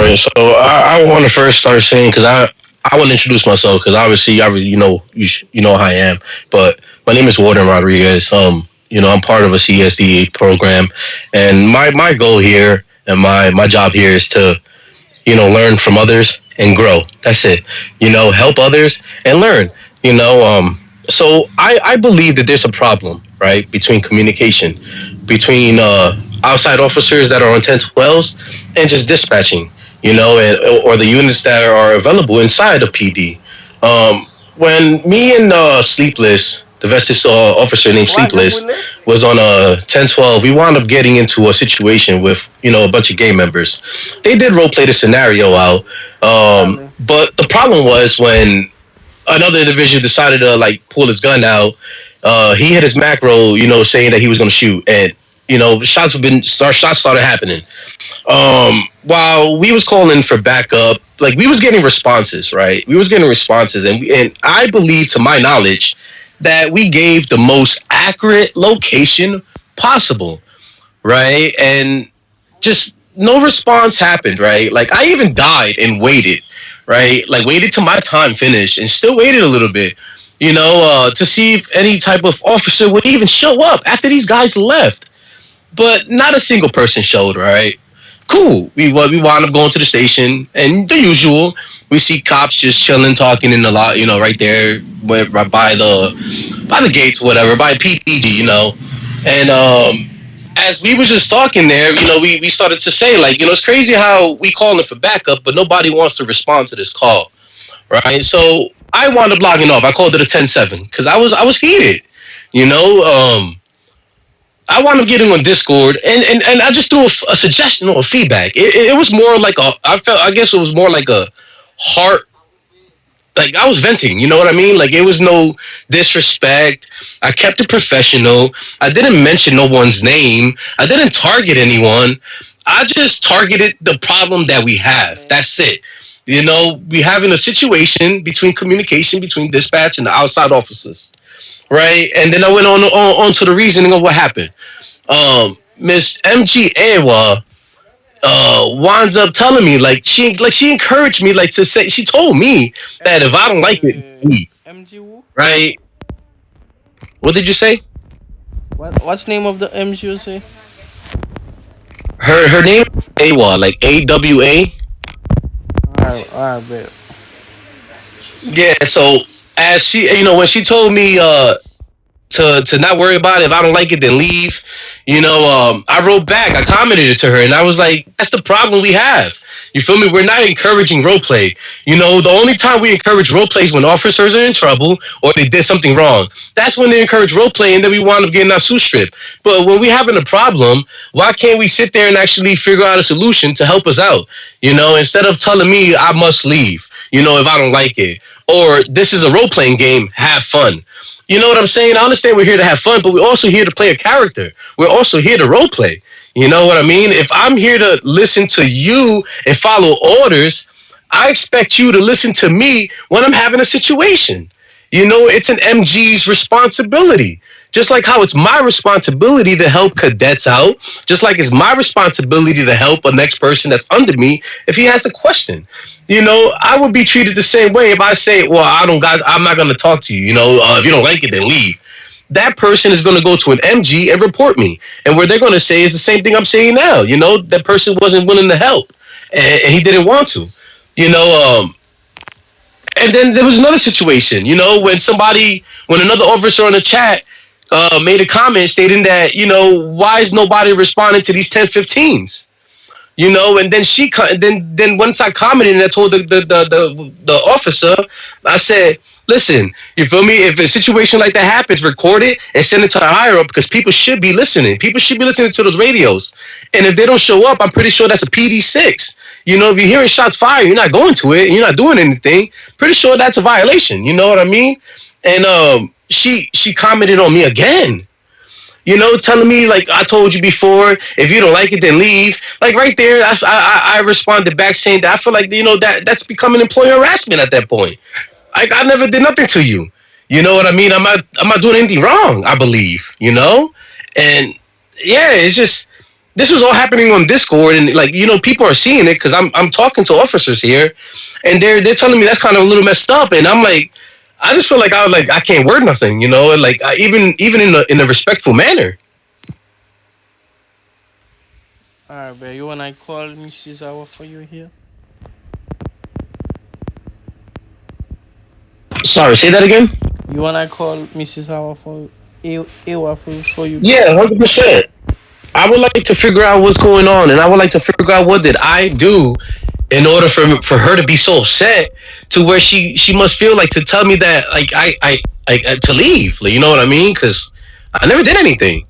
right. So I want to first start saying because I want to introduce myself because obviously I already you know how I am. But my name is Warden Rodriguez. I'm part of a CSD program, and my goal here and my job here is to learn from others and grow. That's it. Help others and learn. So I believe that there's a problem, right, between communication, between outside officers that are on 1012s and just dispatching, or the units that are available inside of PD. When me and Sleepless, the vested officer named Sleepless, was on a 1012, we wound up getting into a situation with, a bunch of gang members. They did role play the scenario out. But the problem was when another individual decided to like pull his gun out. He hit his macro, saying that he was going to shoot, and shots started happening. While we was calling for backup, like we was getting responses, right? We was getting responses, and I believe, to my knowledge, that we gave the most accurate location possible, right? And just no response happened, right? Like I even died and waited, right? Like waited till my time finished and still waited a little bit, to see if any type of officer would even show up after these guys left. But not a single person showed, right? Cool. We wound up going to the station, and the usual. We see cops just chilling, talking in the lot, right there, right by the gates, whatever, by PPG, and as we was just talking there, we started to say, like, it's crazy how we calling for backup, but nobody wants to respond to this call, right? So I wound up logging off. I called it a 10-7 because I was heated, you know. I wound up getting on Discord, and I just threw a suggestion or a feedback. It was more like I guess it was more like a heart, like I was venting, you know what I mean? Like it was no disrespect. I kept it professional. I didn't mention no one's name. I didn't target anyone. I just targeted the problem that we have. That's it. We having a situation between communication between dispatch and the outside officers, right? And then I went on to the reasoning of what happened. Miss MG Ewa winds up telling me she encouraged me to say, she told me that if I don't like it, leave. MG who? Right? What did you say? What's name of the MG you say? Her name is Awa, like AWA. Alright, bet. Yeah. So as she, when she told me to not worry about it, if I don't like it, then leave. I wrote back. I commented it to her, and I was like, "That's the problem we have." You feel me? We're not encouraging role play. The only time we encourage role play is when officers are in trouble or they did something wrong. That's when they encourage role play, and then we wind up getting our suit stripped. But when we having a problem, why can't we sit there and actually figure out a solution to help us out? Instead of telling me I must leave, if I don't like it, or this is a role playing game, have fun. You know what I'm saying? I understand we're here to have fun, but we're also here to play a character. We're also here to role play. You know what I mean? If I'm here to listen to you and follow orders, I expect you to listen to me when I'm having a situation. It's an MG's responsibility. Just like how it's my responsibility to help cadets out, just like it's my responsibility to help a next person that's under me if he has a question. I would be treated the same way if I say, well, I'm not going to talk to you. If you don't like it, then leave. That person is going to go to an MG and report me. And what they're going to say is the same thing I'm saying now. That person wasn't willing to help and he didn't want to, and then there was another situation, when another officer on the chat made a comment stating that, why is nobody responding to these 1015s? And then then once I commented and I told the officer, I said, listen, you feel me? If a situation like that happens, record it and send it to the higher up because people should be listening. People should be listening to those radios. And if they don't show up, I'm pretty sure that's a PD6. If you're hearing shots fired, you're not going to it, and you're not doing anything. Pretty sure that's a violation. You know what I mean? And she commented on me again. Telling me like I told you before, if you don't like it, then leave. Like right there, I responded back saying that I feel like that's becoming employer harassment at that point. I never did nothing to you. You know what I mean? I'm not doing anything wrong. I believe. And yeah, it's just this was all happening on Discord, and like people are seeing it because I'm talking to officers here, and they're telling me that's kind of a little messed up, and I'm like, I just feel like I can't word nothing, and like even in a respectful manner. Alright, bet. You wanna call Mrs. Hour for you here? Sorry, say that again. You wanna call Mrs. Hour for Ewa for you to Yeah, 100%. I would like to figure out what's going on, and I would like to figure out what did I do in order for her to be so upset to where she must feel like to tell me that like I to leave. Like, you know what I mean? Because I never did anything.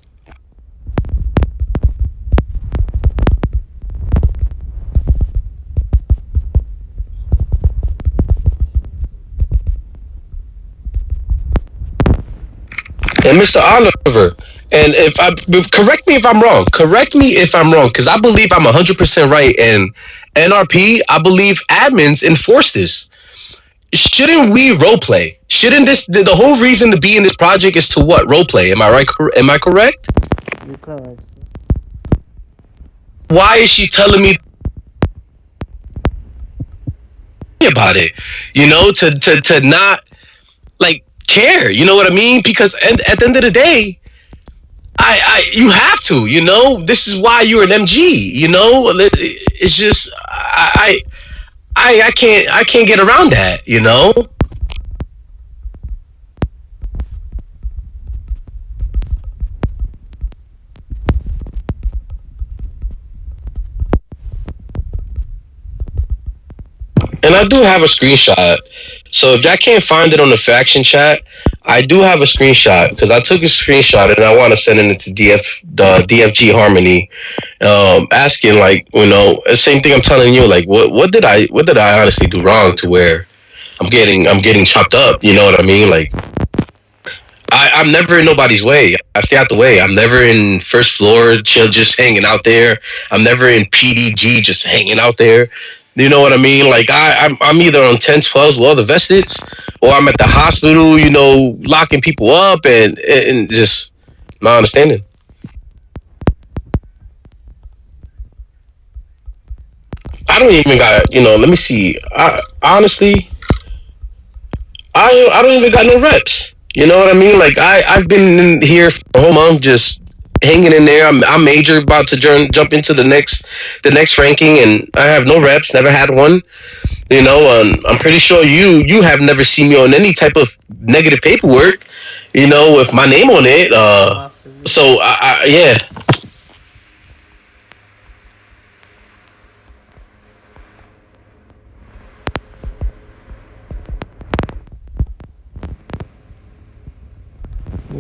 And Mr. Oliver, and if I correct me if I'm wrong, correct me if I'm wrong, because I believe I'm 100% right. And NRP, I believe admins enforce this. Shouldn't we role play? Shouldn't the whole reason to be in this project is to what role play? Am I right? Am I correct? you correct. Why is she telling me about it? To not like care. You know what I mean? Because at the end of the day, I you have to. This is why you're an MG. It's just I can't get around that. And I do have a screenshot. So if y'all can't find it on the faction chat, I do have a screenshot because I took a screenshot and I want to send it to the DFG Harmony, asking like the same thing I'm telling you, like what did I honestly do wrong to where I'm getting chopped up. You know what I mean? Like I'm never in nobody's way. I stay out the way. I'm never in first floor, chill, just hanging out there. I'm never in PDG, just hanging out there. You know what I mean? Like I'm either on 10, 12 with all the vesteds, or I'm at the hospital, locking people up and just not understanding. I don't even got, let me see. I honestly, I don't even got no reps. You know what I mean? Like I've been in here for a whole month just hanging in there. I'm major about to jump into the next ranking, and I have no reps. Never had one. I'm pretty sure you have never seen me on any type of negative paperwork. With my name on it. Massively. So yeah.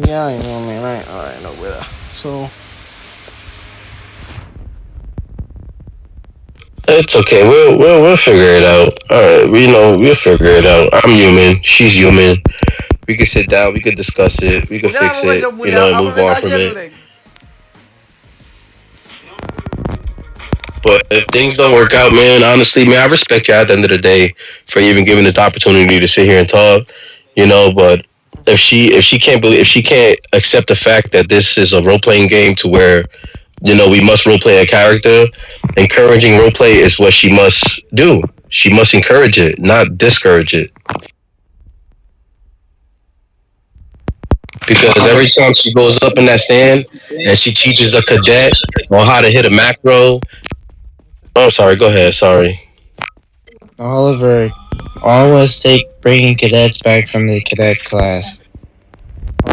Yeah, I know, man. I know, brother. So, It's okay. We'll figure it out. All right. We'll figure it out. I'm human. She's human. We could sit down. We could discuss it. We could fix it. And move on from it. But if things don't work out, man, honestly, man, I respect you at the end of the day for even giving us the opportunity to sit here and talk. But if she can't accept the fact that this is a role playing game to where we must role play a character, encouraging role play is what she must do. She must encourage it, not discourage it. Because every time she goes up in that stand and she teaches a cadet on how to hit a macro. Oh, sorry. Go ahead. Sorry. Oliver, always take bringing cadets back from the cadet class.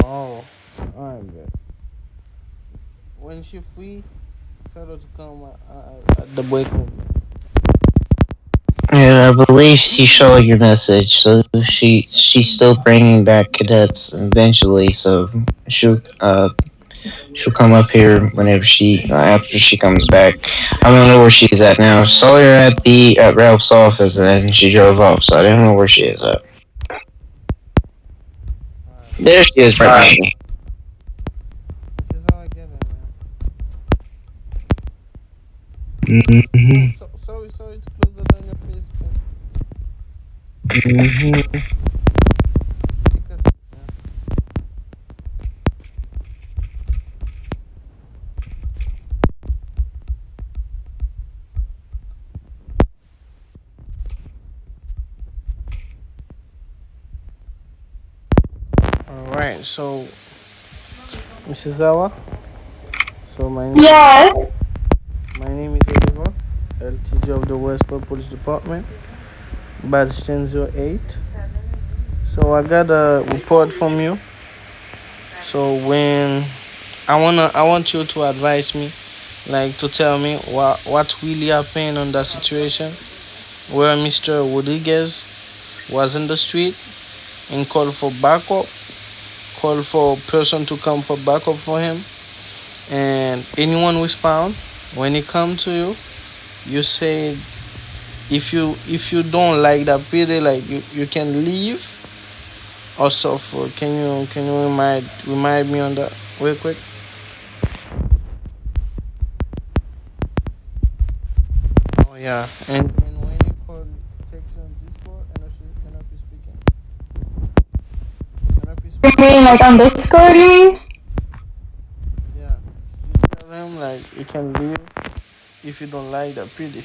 oh, alright, bet. When she free, tell her to come at the break room. Yeah, I believe she saw your message, so she's still bringing back cadets eventually. So she'll come up here whenever she after she comes back. I don't know where she's at now. Saw her at Ralph's office, and she drove off. So I don't know where she is at. Alright, bet. There she is, right now. This is how I get it, man. Oh, Mhm. sorry to close the door in your face, man. Mhm. Take a seat, man. So, Mrs. Zawa. So Yes. my name is Olivier, LTG of the Westport Police Department, badge 1008. So I got a report from you. So when I want you to advise me, like to tell me what really happened on that situation where Mr. Rodriguez was in the street and called for backup, called for a person to come for backup for him, and anyone respond. When he come to you, you say if you don't like that PD, like you can leave or so forth. Can you remind me on that real quick? Oh yeah, and when you call text on Discord and if you speaking, and if you You speaking, mean like on Discord, you mean? yeah, you tell him like you can leave if you don't like the PD,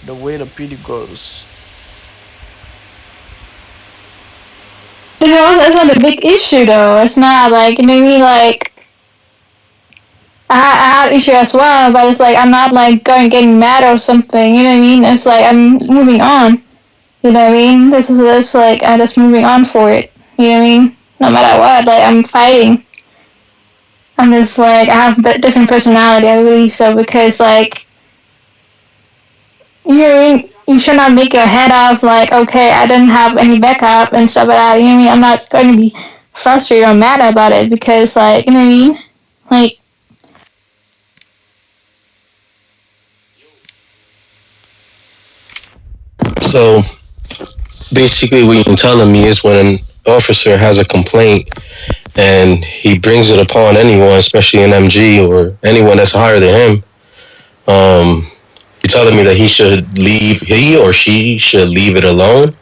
the way the PD goes. It's not a big issue though. It's not like, you know what I mean? Like, I had issue as well, but it's like I'm not like going getting mad or something. You know what I mean? It's like I'm moving on. You know what I mean? This is just like I'm just moving on for it. You know what I mean? No matter what, like I'm fighting. I'm just like I have a different personality. I believe so because like you know what I mean. You should not make your head off like okay I didn't have any backup and stuff like that. You know what I mean? I'm not going to be frustrated or mad about it because like you know what I mean? Like So basically, what you're telling me is when an officer has a complaint and he brings it upon anyone, especially an MG or anyone that's higher than him, um, you're telling me that he or she should leave it alone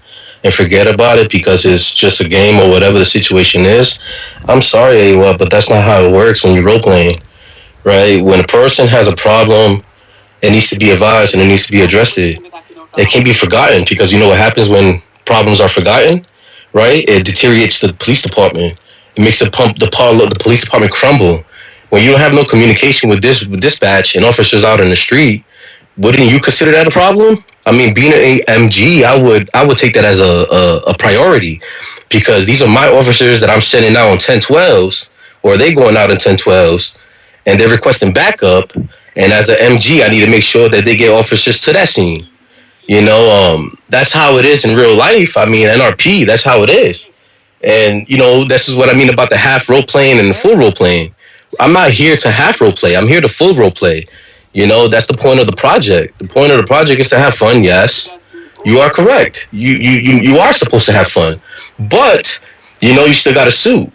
and forget about it because it's just a game or whatever the situation is. I'm sorry, AWA, but that's not how it works when you're role playing, right? When a person has a problem, it needs to be advised and it needs to be addressed. It can't be forgotten because you know what happens when problems are forgotten, right? It deteriorates the police department. It makes the police department crumble. When you don't have no communication with dispatch and officers out in the street, wouldn't you consider that a problem? I mean, being an AMG, I would take that as a priority because these are my officers that I'm sending out on 1012s, or they going out on 1012s, and they're requesting backup. And as an MG, I need to make sure that they get officers to that scene. That's how it is in real life. I mean, NRP, that's how it is. And this is what I mean about the half role playing and the full role playing. I'm not here to half role play. I'm here to full role play. That's the point of the project. The point of the project is to have fun. Yes, you are correct. You are supposed to have fun, but you still got a suit.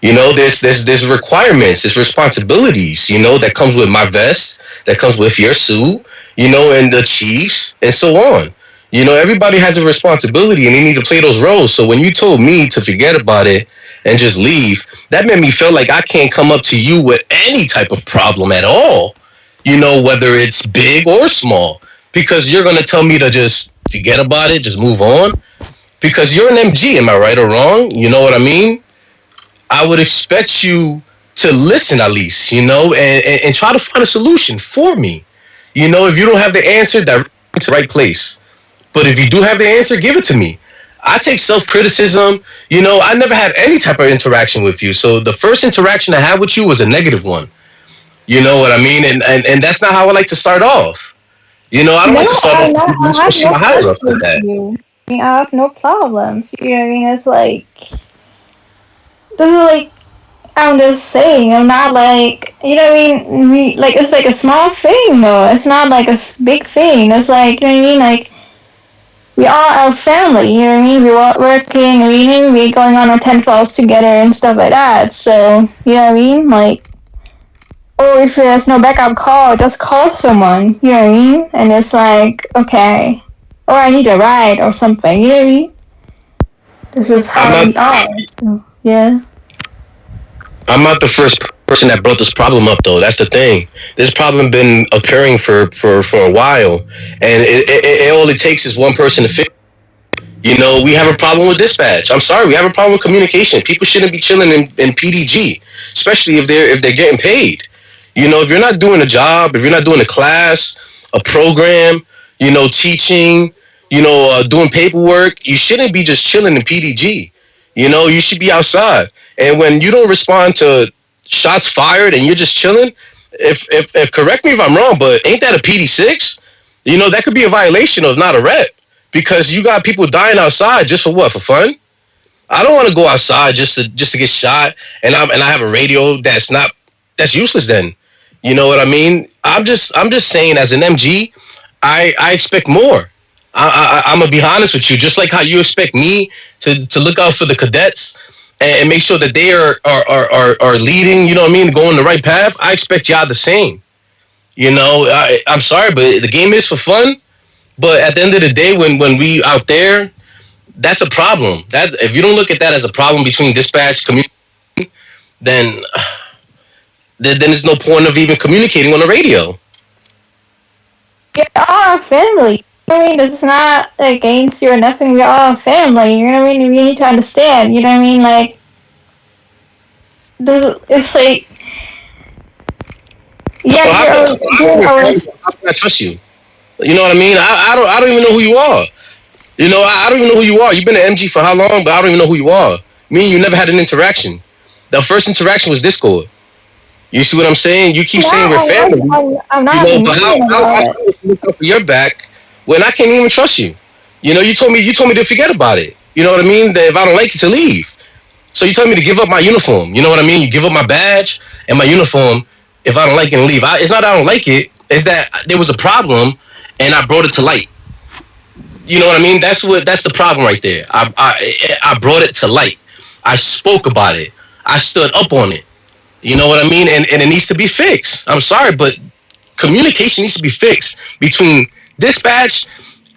There's requirements, there's responsibilities. That comes with my vest, that comes with your suit. And the chiefs and so on. Everybody has a responsibility and they need to play those roles. So when you told me to forget about it and just leave, that made me feel like I can't come up to you with any type of problem at all. Whether it's big or small, because you're gonna tell me to just forget about it, just move on. Because you're an MG, am I right or wrong? You know what I mean? I would expect you to listen at least, and try to find a solution for me. If you don't have the answer, direct me to the right place. But if you do have the answer, give it to me. I take self criticism. I never had any type of interaction with you. So the first interaction I had with you was a negative one. You know what I mean? And that's not how I like to start off. I don't no, like to start off, I have especially no my higher problems ups like with that. you. I mean, I have no problems. You know what I mean? It's like this is like I'm just saying. I'm not like you know what I mean. We like it's like a small thing though. It's not like a big thing. It's like you know what I mean. Like we are our family. You know what I mean. We are working. We going on our 10 12s together and stuff like that. So you know what I mean. Like or if there's no backup call, just call someone. You know what I mean. And it's like okay. Or I need a ride or something. You know what I mean. This is I'm how not we are. So yeah. I'm not the first person that brought this problem up though. That's the thing. This problem been occurring for a while, and it all it takes is one person to fix. We have a problem with dispatch. I'm sorry, we have a problem with communication. People shouldn't be chilling in PDG, especially if they're getting paid. If you're not doing a job, if you're not doing a class, a program, teaching, doing paperwork, you shouldn't be just chilling in PDG. You should be outside. And when you don't respond to shots fired and you're just chilling, if correct me if I'm wrong, but ain't that a PD 6? That could be a violation of not a rep because you got people dying outside just for what? For fun? I don't want to go outside just to get shot, and I have a radio that's useless. Then, you know what I mean? I'm just saying, as an MG, I expect more. I'm gonna be honest with you. Just like how you expect me to look out for the cadets and make sure that they are leading. You know what I mean? Going the right path. I expect y'all the same. I'm sorry, but the game is for fun. But at the end of the day, when we out there, that's a problem. That's if you don't look at that as a problem between dispatch community, then then there's no point of even communicating on the radio. We are all family. You know what I mean? It's not against you or nothing. We're all family. You know what I mean? We need to understand. You know what I mean? Like, this, it's like, yeah, So you're our. how can I trust you? You know what I mean? I don't even know who you are. I don't even know who you are. You've been an MG for how long? But I don't even know who you are. Me and you never had an interaction. The first interaction was Discord. You see what I'm saying? You keep No, saying we're family. I'm not But mean how about it. can you look up for your back when I can't even trust you? You told me to forget about it. You know what I mean? That if I don't like it, to leave. So you told me to give up my uniform. You know what I mean? You give up my badge and my uniform if I don't like it and leave. It's not that I don't like it. It's that there was a problem and I brought it to light. You know what I mean? That's the problem right there. I brought it to light. I spoke about it. I stood up on it. You know what I mean? And it needs to be fixed. I'm sorry, but communication needs to be fixed between dispatch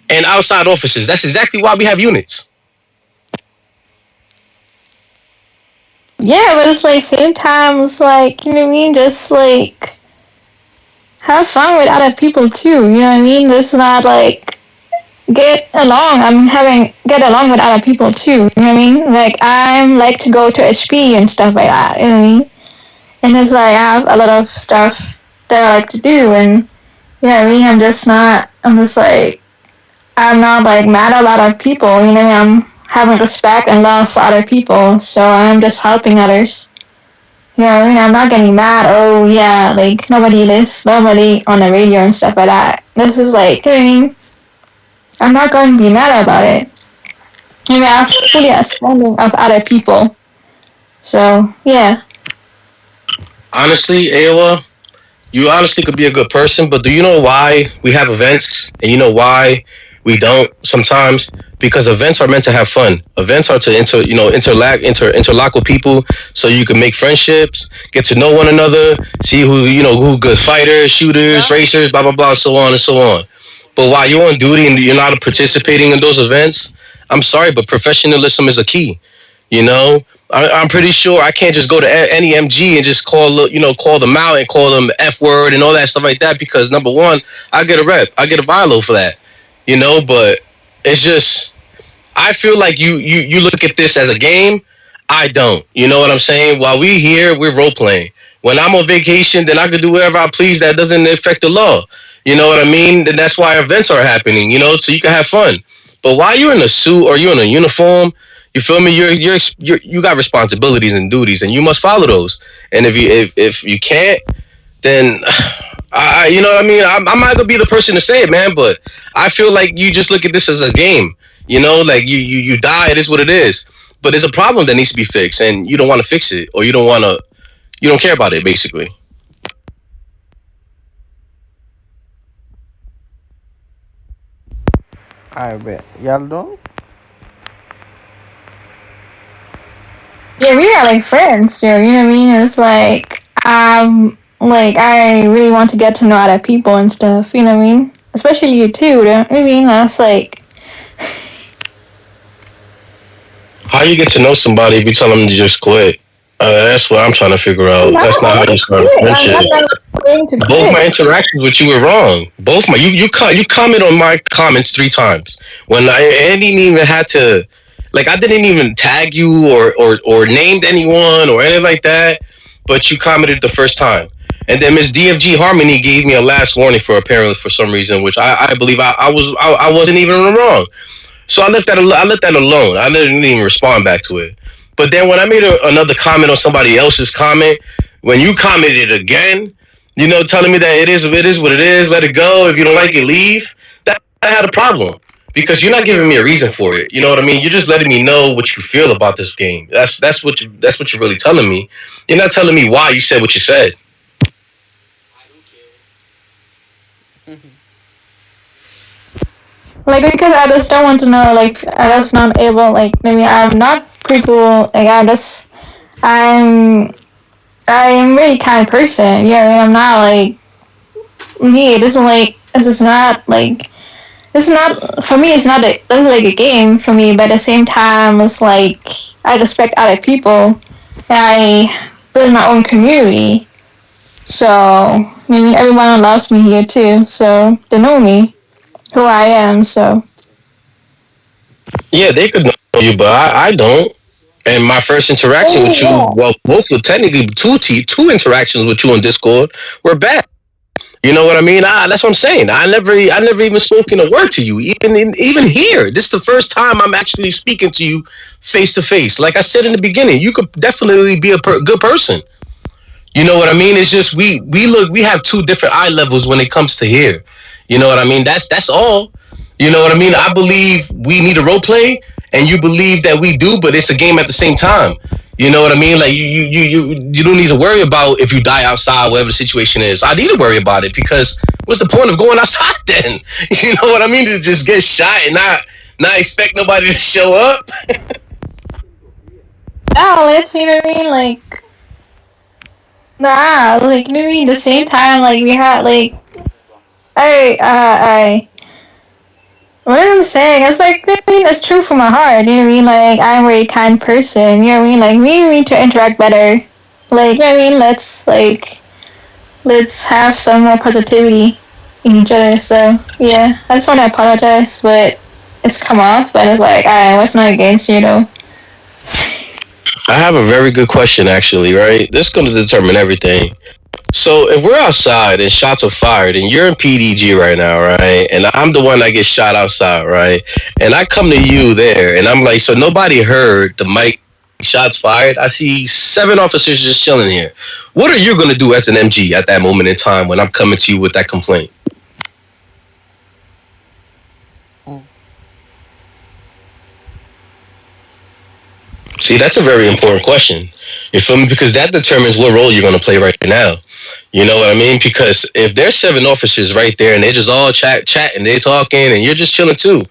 and outside officers. That's exactly why we have units. Yeah, but it's like sometimes, like, you know what I mean? Just like have fun with other people too. You know what I mean? It's not like get along. I'm having get along with other people too. You know what I mean? Like I'm like to go to HP and stuff like that. You know what I mean? And it's like I have a lot of stuff that I like to do, and you know what I mean. I'm just not. I'm just like I'm not like mad about other people. You know, I'm having respect and love for other people, so I'm just helping others. You know what I mean? I'm not getting mad. Oh yeah, like nobody on the radio and stuff like that. This is like, you know what I mean? I'm not going to be mad about it. I mean, I'm fully understanding of other people. So yeah. Honestly, Aowa, you honestly could be a good person, but do you know why we have events and you know why we don't sometimes? Because events are meant to have fun. Events are to interlock with people so you can make friendships, get to know one another, see who good fighters, shooters, racers, blah blah blah, so on and so on. But while you're on duty and you're not participating in those events, I'm sorry, but professionalism is a key. I'm pretty sure I can't just go to any MG and just call them out and call them F word and all that stuff like that because number one, I get a rep, I get a violo for that. But it's just I feel like you look at this as a game. I don't. You know what I'm saying? While we here, we're role playing. When I'm on vacation, then I can do whatever I please. That doesn't affect the law. You know what I mean? Then that's why events are happening. So you can have fun. But while you're in a suit or you're in a uniform, you feel me? You got responsibilities and duties, and you must follow those. And if you can't, then you know what I mean. I'm not gonna be the person to say it, man. But I feel like you just look at this as a game. Like you die. It is what it is. But there's a problem that needs to be fixed, and you don't want to fix it, or you don't care about it, basically. I bet. Y'all done? Yeah, we are like friends, you know what I mean? It's like I really want to get to know other people and stuff, you know what I mean? Especially you too, don't you know what I mean? That's like How you get to know somebody if you tell them to just quit? That's what I'm trying to figure I'm out. not. That's not I'm how you not start a quitting. I'm friendship. not going to Both my quit. interactions with you were wrong. Both my you comment on my comments 3 times when I didn't even had to, like I didn't even tag you or named anyone or anything like that. But you commented the first time, and then Miss DFG Harmony gave me a last warning for apparently for some reason, which I believe I wasn't even wrong. So I let that alone. I didn't even respond back to it. But then when I made another comment on somebody else's comment, when you commented again, telling me that it is what it is. Let it go. If you don't like it, leave. That I had a problem because you're not giving me a reason for it. You know what I mean? You're just letting me know what you feel about this game. That's what you're really telling me. You're not telling me why you said what you said. Like because I just don't want to know. Like I just not able. Like I mean, I'm not people. Like I'm I'm a really kind person. Yeah, I mean, I'm not like me. It isn't like this is not like this is not for me. It's not a this is like a game for me. But at the same time, it's like I respect other people. And I build my own community. So maybe everyone loves me here too. So they know me, who I am. So Yeah, they could know you, but I don't. And my first interaction oh with you, yeah. well, both were technically two interactions with you on Discord were bad. You know what I mean? That's what I'm saying. I never even spoken a word to you, even here. This is the first time I'm actually speaking to you face to face. Like I said in the beginning, you could definitely be a good person. You know what I mean? It's just we have two different eye levels when it comes to here. You know what I mean? That's all. You know what I mean? I believe we need a role play, and you believe that we do, but it's a game at the same time. You know what I mean? Like you don't need to worry about if you die outside, whatever the situation is. I need to worry about it because what's the point of going outside then? You know what I mean? To just get shot and not expect nobody to show up. Now let's you know what I mean. Like nah, like you know what I mean. The same time, like we had like I what I'm saying, it's like, you know what I mean, it's true from my heart, you know what I mean? Like, I'm a very kind person, you know what I mean? Like, we need to interact better. Like, you know what I mean? Let's have some more positivity in each other. So, yeah, I just want to apologize, but it's come off, but it's like, I was not against you, though. I have a very good question actually, right? This is going to determine everything. So if we're outside and shots are fired and you're in PDG right now, right? And I'm the one that gets shot outside, right? And I come to you there and I'm like, so nobody heard the mic shots fired. I see 7 officers just chilling here. What are you gonna do as an MG at that moment in time when I'm coming to you with that complaint? See, that's a very important question. You feel me? Because that determines what role you're gonna play right now. You know what I mean? Because if there's 7 officers right there and they're just all chatting, they're talking, and you're just chilling too,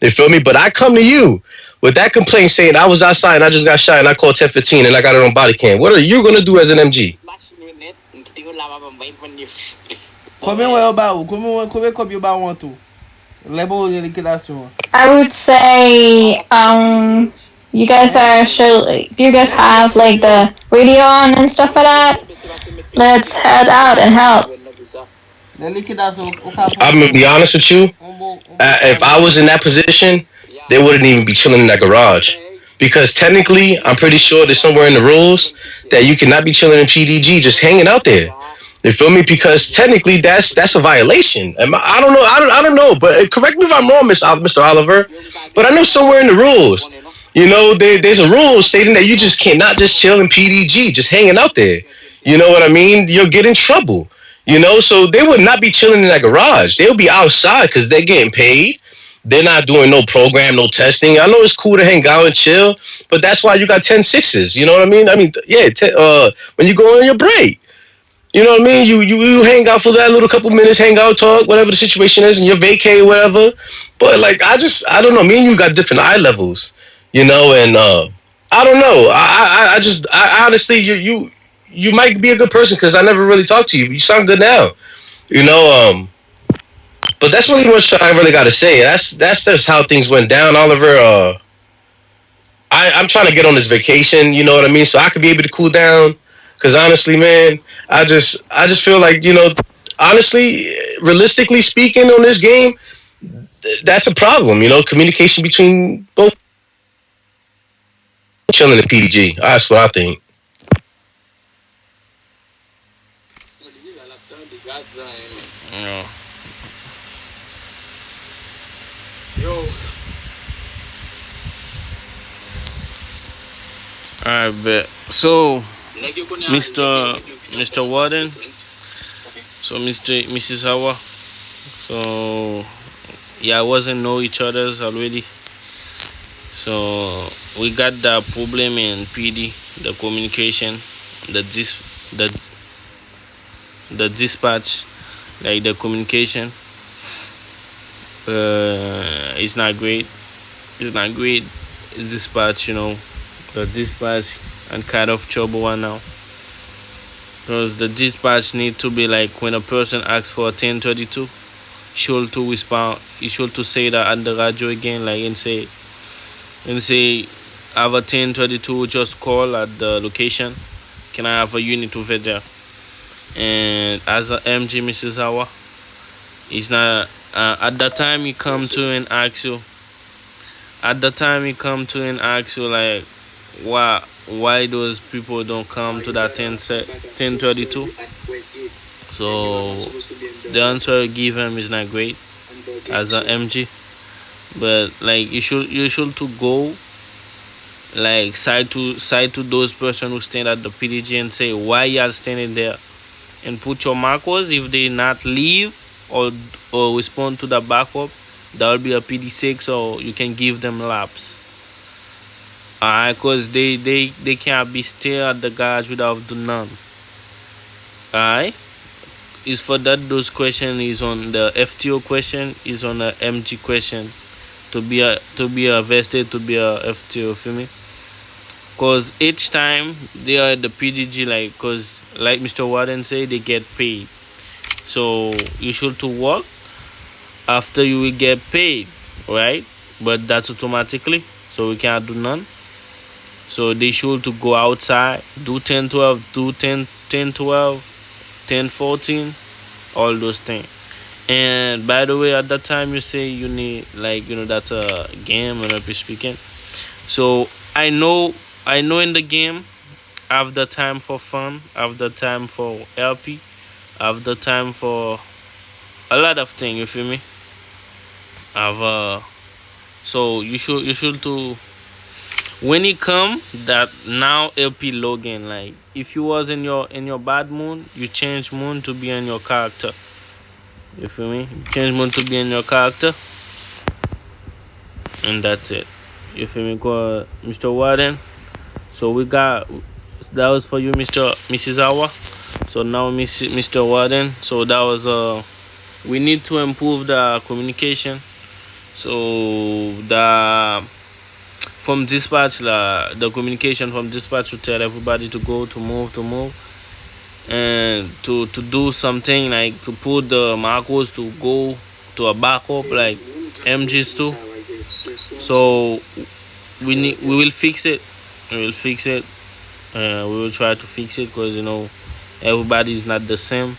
you feel me? But I come to you with that complaint saying I was outside and I just got shot and I called 1015 and I got it on body cam. What are you gonna do as an MG? Combien ouais ba ou? Combien copy ba want to? Lebo liquidation. I would say, you guys are sure, do you guys have, like, the radio on and stuff like that? Let's head out and help. Le liquidation ou ka I'm gonna be honest with you. If I was in that position, they wouldn't even be chilling in that garage. Because technically, I'm pretty sure there's somewhere in the rules that you cannot be chilling in PDG just hanging out there. You feel me? Because technically, that's a violation. I don't know. I don't know. But correct me if I'm wrong, Mr. Oliver. But I know somewhere in the rules, there's a rule stating that you just cannot just chill in PDG, just hanging out there. You know what I mean? You'll get in trouble. So they would not be chilling in that garage. They'll be outside because they're getting paid. They're not doing no program, no testing. I know it's cool to hang out and chill, but that's why you got 10 6s. You know what I mean? I mean, yeah. When you go on your break, you know what I mean? You hang out for that little couple minutes, hang out, talk, whatever the situation is, and you vacate, whatever. But like, I don't know. Me and you got different eye levels, and I don't know. I honestly, you might be a good person because I never really talked to you. You sound good now, you know. But that's really much I really got to say. That's just how things went down, Oliver. I'm trying to get on this vacation. You know what I mean? So I could be able to cool down. Because honestly, man, I just feel like honestly, realistically speaking, on this game, that's a problem. Communication between both chilling and PDG. That's what I think. Yeah. Alright, bet. So, Mr. Warden, so Mrs. Hawa, so yeah, I wasn't know each other's already. So we got the problem in PD, the communication, the dis, the the dispatch, like the communication, it's not great. It's not great. Dispatch, the dispatch and kind of trouble one now. Because the dispatch need to be like when a person asks for a 1032, should to respond, you should to say that on the radio again, like and say, I have a 1032, just call at the location. Can I have a unit over there? And as a MG, Mrs. Hawa, it's not at that time he come to and ask you. At the time he come to and ask you like, why those people don't come to that 1032. So the answer you give him is not great as a MG, but like you should to go like side to those person who stand at the PDG and say why y'all standing there, and put your markers. If they not leave or respond to the backup, that will be a PD6, or you can give them laps. Cause they can't be still at the garage without do none. Alright, is for that those question is on the FTO question, is on the MG question, to be a vested, to be a FTO, feel me? Cause each time they are at the PDG, like, cause like Mr. Warden say, they get paid. So you should to work after you will get paid, right? But that's automatically, so we can't do none. So they should to go outside, do 10-12, do 10-12, 10-14, all those things. And by the way, at that time you say you need, like, that's a game when I'm speaking. So I know in the game I have the time for fun, I have the time for LP, I have the time for a lot of things, you feel me? I've so you should to, when it come that now LP login, like if you was in your bad mood, you change mood to be in your character. You feel me? You change mood to be in your character, and that's it. You feel me? Go, Mr. Warden. So we got, that was for you, Mrs. Awa. So now Mr. Warden. So that was we need to improve the communication. So the from dispatch, the communication from dispatch to tell everybody to go, to move, and to do something, like to put the markers to go to a backup, like MGs too. So we will fix it. We will fix it. We will try to fix it, because everybody is not the same.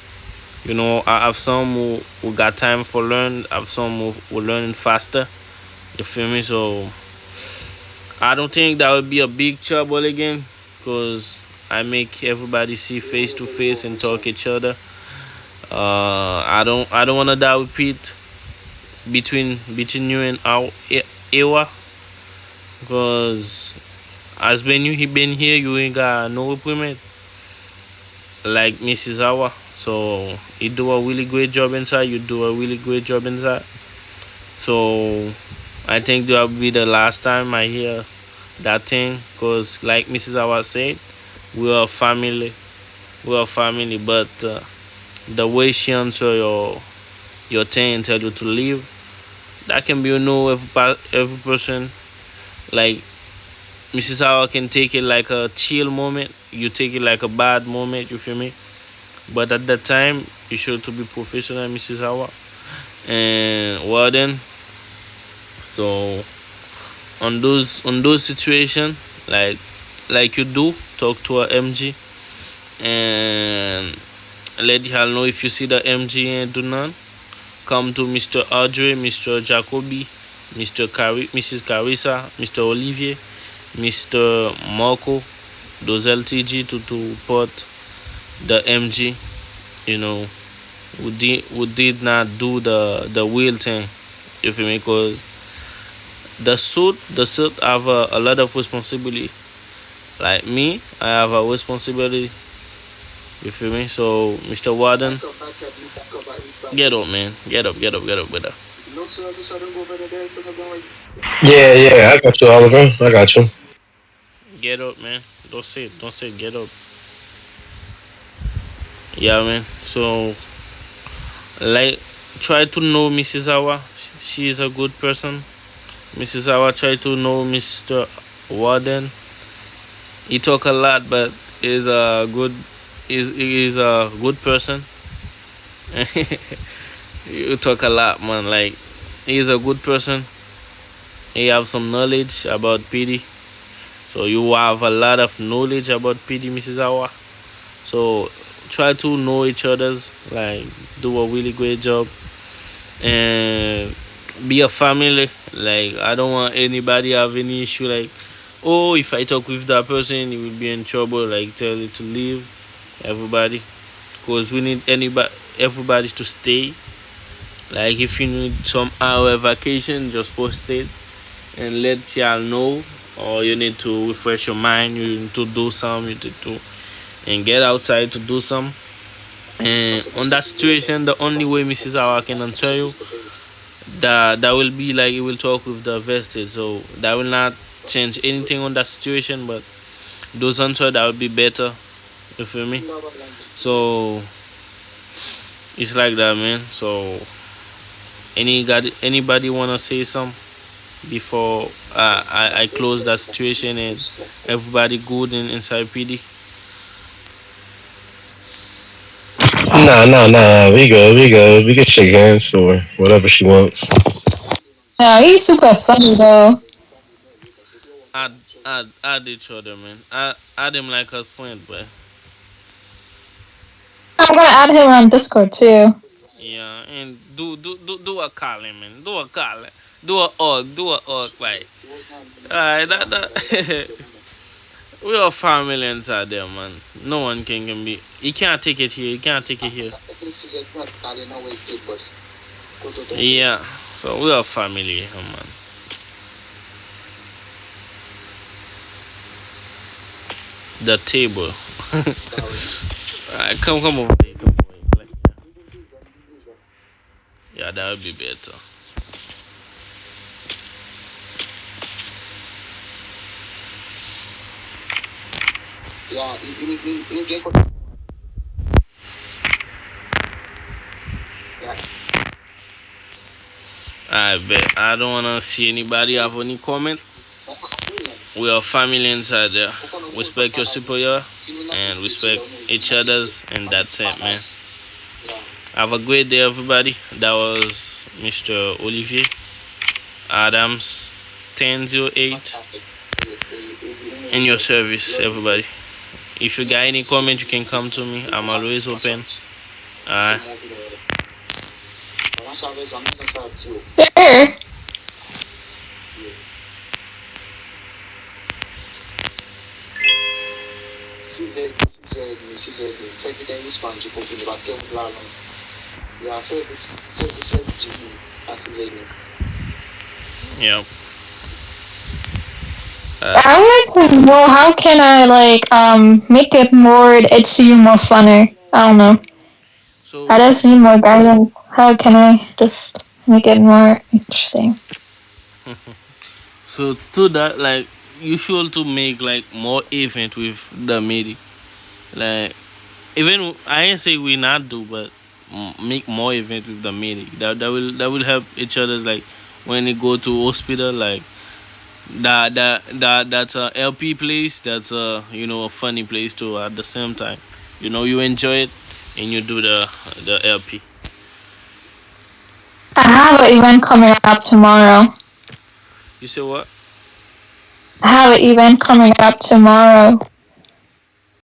I have some who got time for learn. I have some who learning faster. You feel me? So I don't think that would be a big trouble again, because I make everybody see face to face and talk each other. I don't wanna that repeat between you and our Ewa, because as when you he been here, you ain't got no improvement like Mrs. Awa. So you do a really great job inside. You do a really great job inside. So I think that will be the last time I hear that thing, because like Mrs. Awa said, we are family. We are family. But the way she answer your thing and tell you to leave, that can be, every person, like Mrs. Awa can take it like a chill moment. You take it like a bad moment. You feel me? But at that time, you should to be professional, Mrs. Awa and Warden. So on those situation, like you do talk to a MG and let her know if you see the MG and do not come to Mr. Audrey, Mr. Jacoby, Mrs. Carissa, Mr. Olivier, Mr. Marco, those LTG to report the MG, you know, who did not do the wheel thing. You feel me? Because the suit have a lot of responsibility. Like me, I have a responsibility. You feel me? So, Mr. Warden, get up, man. Get up, get up, get up, get up. Yeah, yeah, I got you, Oliver. I got you. Get up, man. Don't say, get up. Yeah, man. So, like, try to know Mrs. Awa. She is a good person. Mrs. Awa, try to know Mr. Warden. He talk a lot, but is a good is a good person. You talk a lot, man. Like, he's a good person. He have some knowledge about PD. So you have a lot of knowledge about PD, Mrs. Awa. So try to know each other's, like, do a really great job and be a family. Like, I don't want anybody have any issue, like, oh, if I talk with that person he will be in trouble, like tell it to leave everybody, because we need anybody everybody to stay. Like, if you need some hour vacation, just post it and let y'all know, or you need to refresh your mind, you need to do some, you need to and get outside to do some. And on that situation, the only way Mrs. Awa can answer you, that will be like, it will talk with the vested. So that will not change anything on that situation, but those answer that will be better. You feel me? So it's like that, man. So anybody wanna say something before I close that situation and everybody good in inside PD? Nah, nah, nah. We good. We good. We can shake hands or whatever she wants. No, he's super funny though. Add add each other, man. Add him like a friend, but I'm gonna add him on Discord too. yeah, and do a calling, man. Do a calling. Do a org, like. Alright, that we are family inside there, man. No one can be. You can't take it here. You can't take it here. Yeah. So we are family here, man. The table. Alright, come over here. Come over here. Like, yeah, that would be better. I bet. I don't wanna see anybody have any comment. We are family inside there. Respect your superior and respect each other's, and that's it, man. Have a great day, everybody. That was Mr. Olivier Adams 1008 in your service, everybody. If you got any comment, you can come to me. I'm always open. Alright. Sure. Yep. I would like to know how can I like make it more itchy more funner. I don't know. I So just need more guidance. How can I just make it more interesting? so to that, like, you should to make like more event with the media. Like, even I ain't say we not do, but make more event with the media. That will help each other's, like, when they go to hospital, like, that's a LP place. That's a, a funny place too. At the same time, you enjoy it and you do the LP. I have an event coming up tomorrow. You say what? have an event coming up tomorrow.